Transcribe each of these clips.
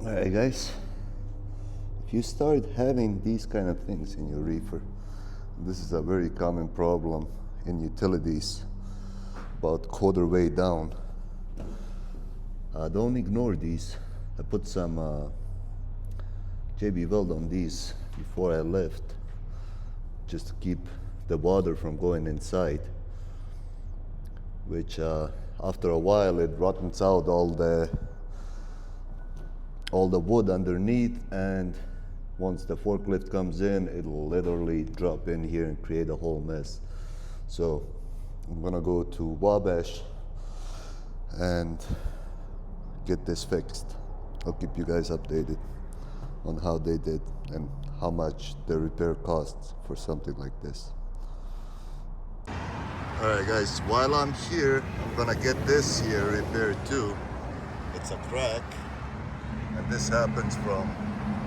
Alright guys, if you start having these kind of things in your reefer, this is a very common problem in utilities, about quarter way down. Don't ignore these. I put some JB weld on these before I left, just to keep the water from going inside, which after a while it rottens out all the wood underneath, and once the forklift comes in, it'll literally drop in here and create a whole mess. So I'm gonna go to Wabash and get this fixed. I'll keep you guys updated on how they did and how much the repair costs for something like this. Alright guys, while I'm here, I'm gonna get this here repaired too. It's a crack, and this happens from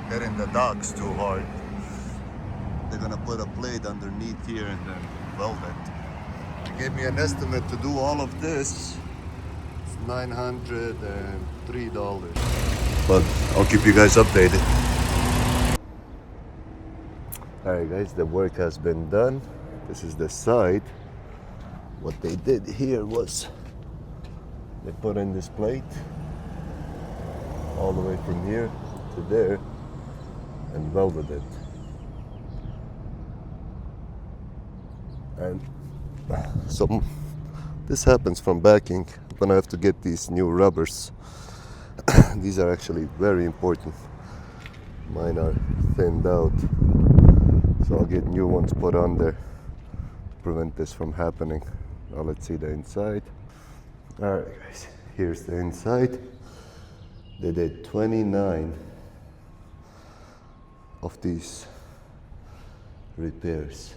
hitting the docks too hard. They're gonna put a plate underneath here and then weld it. They gave me an estimate to do all of this. It's $903. But I'll keep you guys updated. Alright guys, the work has been done. This is the side. What they did here was they put in this plate all the way from here to there and welded it. And so this happens from backing. I'm gonna have to get these new rubbers. These are actually very important. Mine are thinned out, so I'll get new ones put on there to prevent this from happening. Now let's see the inside. Alright guys, here's the inside. They did 29 of these repairs.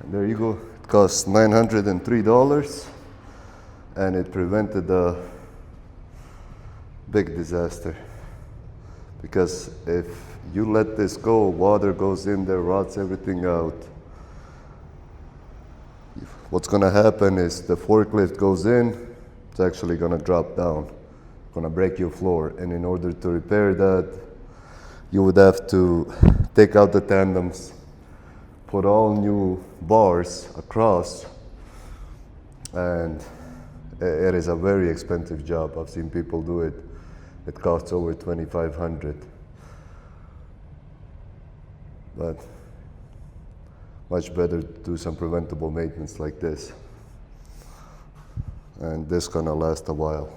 And there you go. It cost $903, and it prevented a big disaster. Because if you let this go, water goes in there, rots everything out. What's gonna happen is the forklift goes in, it's actually gonna drop down, gonna break your floor. And in order to repair that, you would have to take out the tandems, put all new bars across, and it is a very expensive job. I've seen people do it. It costs over $2,500. But much better to do some preventable maintenance like this. And this gonna last a while.